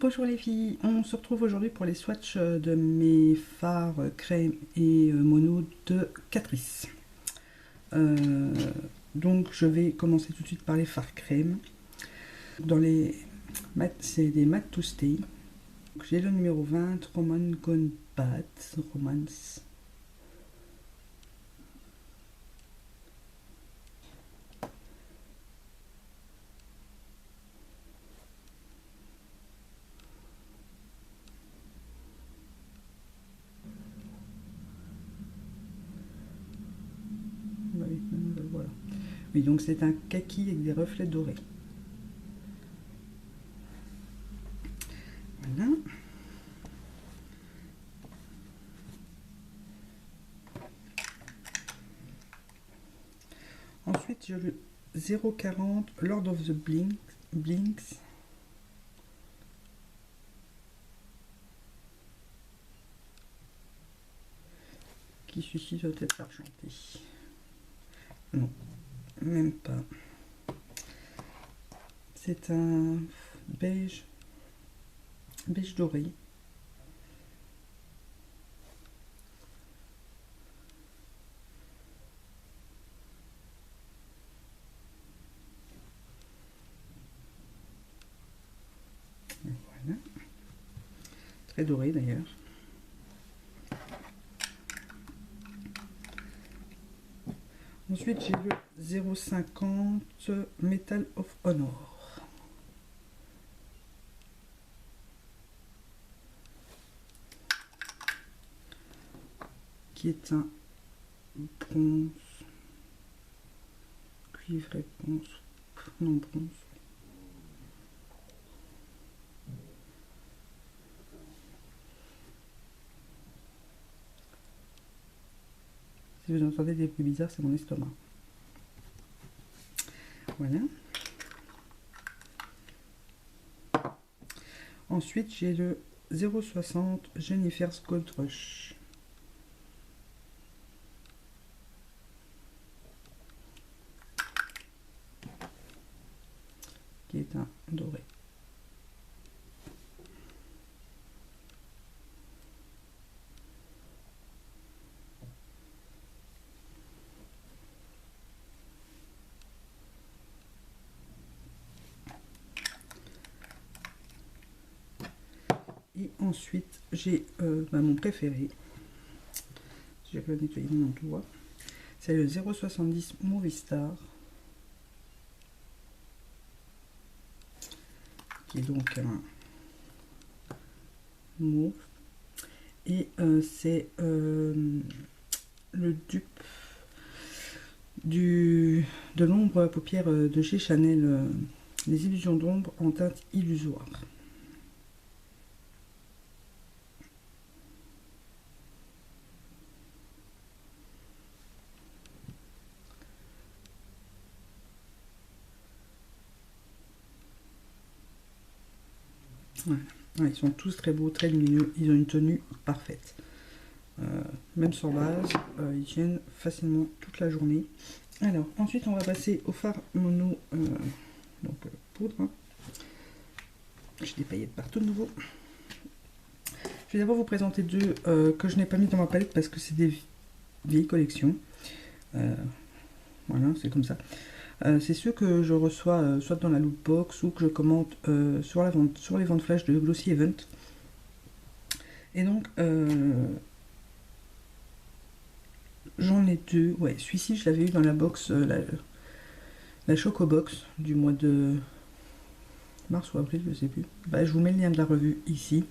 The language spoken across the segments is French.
Bonjour les filles, on se retrouve aujourd'hui pour les swatchs de mes fards crème et mono de Catrice. Euh, donc je vais commencer tout de suite par les fards crème. Dans les mat, c'est des Matte to Stay. J'ai le numéro 20, Roman Gone Bad, Romance. Voilà. Oui, donc c'est un kaki avec des reflets dorés. Voilà. Ensuite, j'ai le 040 Lord of the Blinks. Qui celui-ci doit être argenté. Non, même pas. C'est un beige doré. Voilà. Très doré d'ailleurs. Ensuite, j'ai le 050 Metal of Honor. Qui est un bronze. Cuivre et bronze. Non, bronze. Si vous entendez des bruits bizarres, c'est mon estomac. Voilà. Ensuite, j'ai le 060 Jennifer's Gold Rush. Qui est un doré. Et ensuite, j'ai mon préféré. J'ai pas nettoyé mon doigt. C'est le 070 Movie Star. Qui est donc un mauve. Et c'est le dupe de l'ombre à paupières de chez Chanel. Les illusions d'ombre en teinte illusoire. Voilà. Ouais, ils sont tous très beaux, très lumineux. Ils ont une tenue parfaite. Même sans base, ils tiennent facilement toute la journée. Alors, ensuite, on va passer au fard mono poudre. J'ai des paillettes partout de nouveau. Je vais d'abord vous présenter deux que je n'ai pas mis dans ma palette parce que c'est des vieilles collections. Voilà, c'est comme ça. C'est ceux que je reçois soit dans la loot box ou que je commente sur les ventes flash de Glossy Event. Et donc, j'en ai deux. Ouais, celui-ci, je l'avais eu dans la box, la Choco Box du mois de mars ou avril, je sais plus. Bah, je vous mets le lien de la revue ici.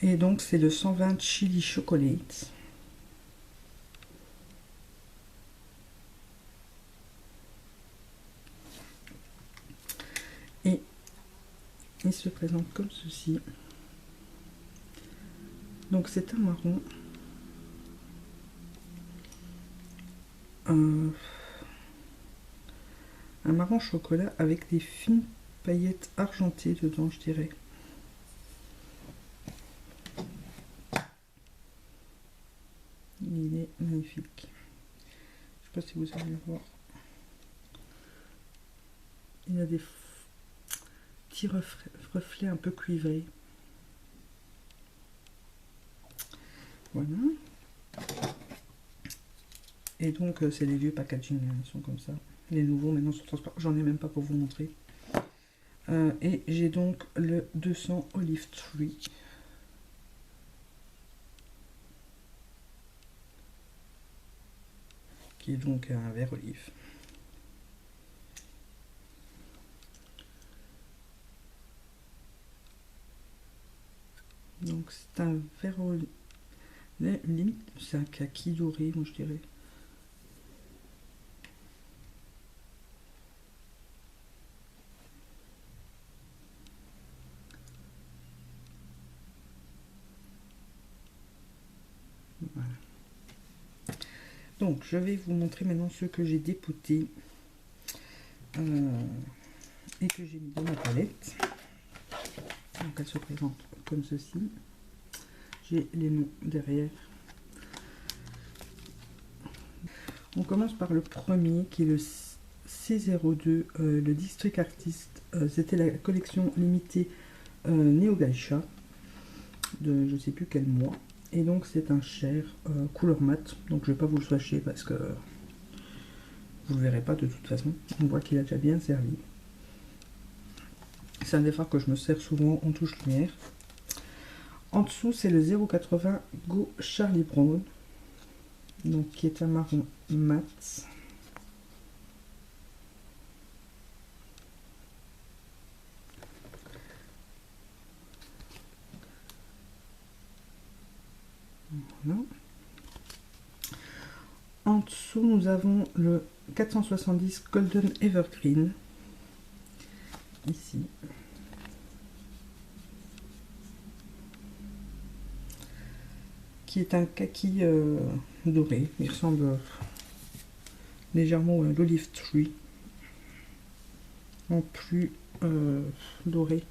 Et donc, c'est le 120 Chili Chocolate. Et il se présente comme ceci. Donc, c'est un marron. Un marron chocolat avec des fines paillettes argentées dedans, je dirais. Il est magnifique. Je sais pas si vous allez le voir. Il y a des petit reflet un peu cuivré. Voilà. Et donc c'est les vieux packaging, hein, ils sont comme ça. Les nouveaux maintenant sont transparents. J'en ai même pas pour vous montrer. Et j'ai donc le 200 Olive Tree. Qui est donc un vert olive. Donc c'est un vert olive. Limite, c'est un kaki doré, moi je dirais. Voilà. Donc je vais vous montrer maintenant ceux que j'ai dépotés et que j'ai mis dans ma palette. Donc elle se présente comme ceci. J'ai les noms derrière. On commence par le premier qui est le C02, le District Artist. C'était la collection limitée Neo Geisha de je sais plus quel mois. Et donc c'est un chair couleur mat. Donc je vais pas vous le swatcher parce que vous le verrez pas de toute façon. On voit qu'il a déjà bien servi. C'est un des fards que je me sers souvent en touche lumière. En dessous c'est le 080 Go Charlie Brown. Donc qui est un marron mat. Voilà. En dessous nous avons le 470 Golden Evergreen. Ici. Qui est un kaki doré. Il ressemble légèrement à l'Olive Tree. En plus doré.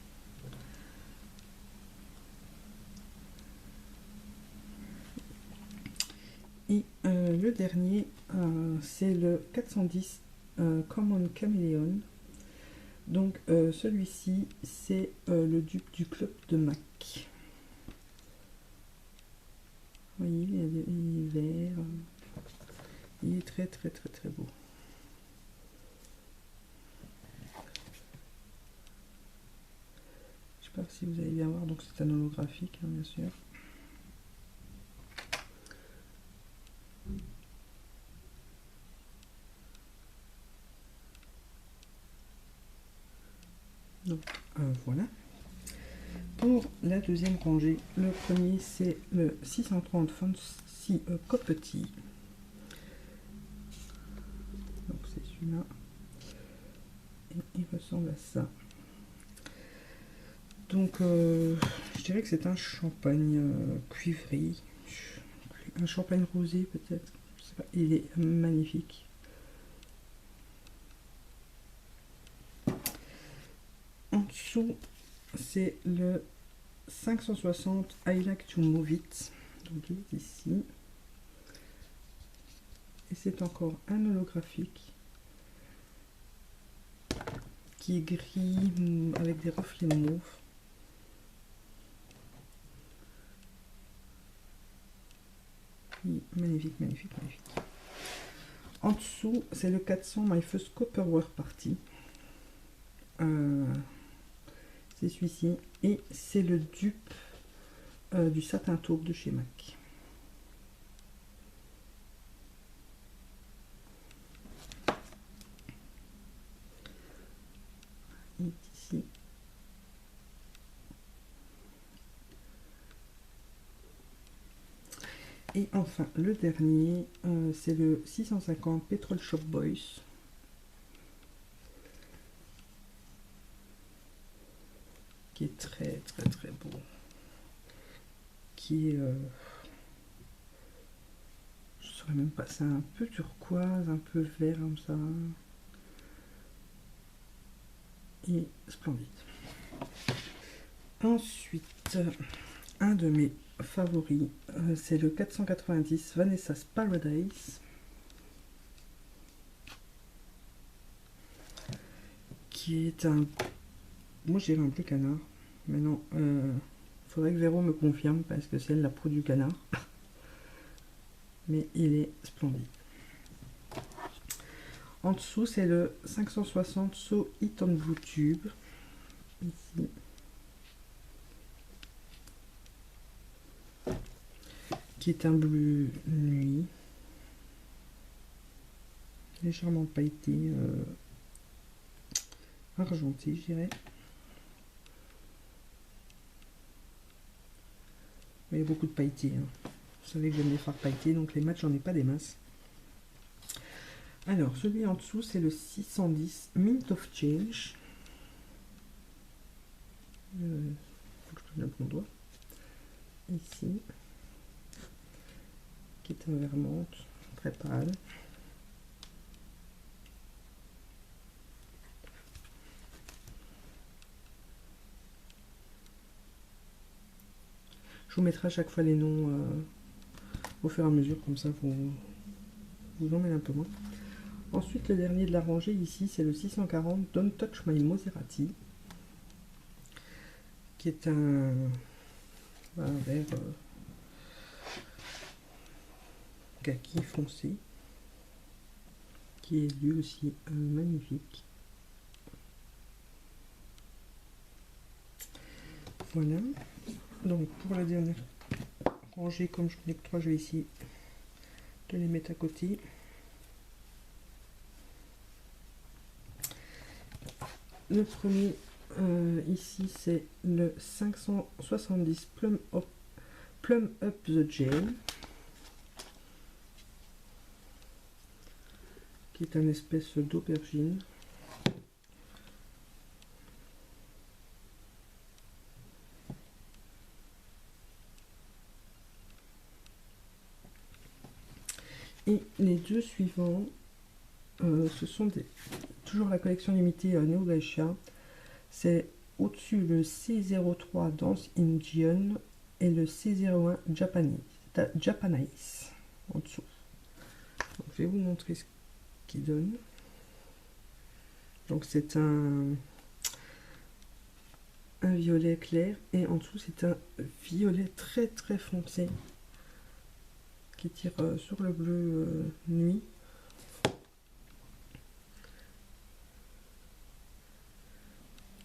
Et le dernier, c'est le 410 Common Chameleon. Donc celui-ci, c'est le dupe du club de MAC. Vous voyez, il est vert. Il est très très très très beau. Je sais pas si vous allez bien voir, donc c'est un holographique, hein, bien sûr. Donc voilà. Pour la deuxième rangée, le premier c'est le 630 Fancy Copetti. Donc c'est celui-là. Et il ressemble à ça. Donc je dirais que c'est un champagne cuivré. Un champagne rosé peut-être. Il est magnifique. En dessous, c'est le 560 I Like to Move It. Donc il est ici. Et c'est encore un holographique qui est gris avec des reflets mauves. Magnifique, magnifique, magnifique. En dessous, c'est le 400 My First Copperware Party. C'est celui-ci. Et c'est le dupe du satin taupe de chez MAC. Il est ici. Et enfin, le dernier, c'est le 650 Petrol Shop Boys. Qui est très très très beau. Qui est... je ne saurais même pas, c'est un peu turquoise, un peu vert comme ça. Et splendide. Ensuite, un de mes favoris, c'est le 490 Vanessa's Paradise. Qui est un moi je dirais un bleu canard. Maintenant, faudrait que Véro me confirme parce que c'est elle la pro du canard. Mais il est splendide. En dessous, c'est le 560 So It on Blue Tube. Ici. Qui est un bleu nuit. Légèrement pailleté. Argenté, je dirais. Mais il y a beaucoup de pailletés. Hein. Vous savez que j'aime les fards pailletés, donc les mats, j'en ai pas des masses. Alors, celui en dessous, c'est le 610 Mint of Change. Faut que je donne mon doigt. Ici. Qui est un vert menthe, très pâle. Je vous mettrai à chaque fois les noms au fur et à mesure, comme ça vous en mettez un peu moins. Ensuite, le dernier de la rangée ici, c'est le 640 Don't Touch My Maserati, qui est un vert kaki foncé, qui est lui aussi magnifique. Voilà. Donc pour la dernière rangée, comme je n'ai que 3, je vais essayer de les mettre à côté. Le premier ici, c'est le 570 Plum Up the Gel, qui est un espèce d'aubergine. Et les deux suivants, ce sont toujours la collection limitée Neo Geisha. C'est au-dessus le C03 Dance Indian et le C01 Japanese en dessous. Donc, je vais vous montrer ce qu'il donne. Donc c'est un violet clair et en dessous c'est un violet très très foncé qui tire sur le bleu nuit.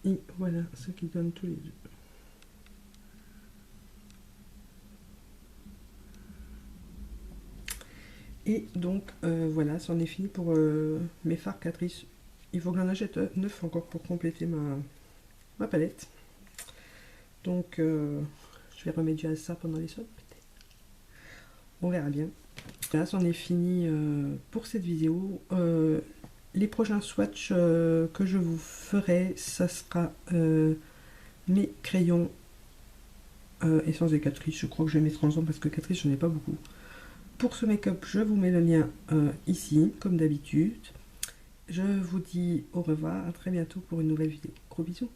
Et voilà ce qu'ils donnent tous les deux. Et donc voilà, c'en est fini pour mes fards Catrice. Il faut que j'en achète 9 encore pour compléter ma palette. Donc je vais remédier à ça pendant les soldes peut-être. On verra bien. Là, c'en est fini pour cette vidéo. Les prochains swatchs que je vous ferai, ça sera mes crayons essence de Catrice. Je crois que je vais mettre ensemble parce que Catrice, je n'en ai pas beaucoup. Pour ce make-up, je vous mets le lien ici, comme d'habitude. Je vous dis au revoir, à très bientôt pour une nouvelle vidéo. Gros bisous.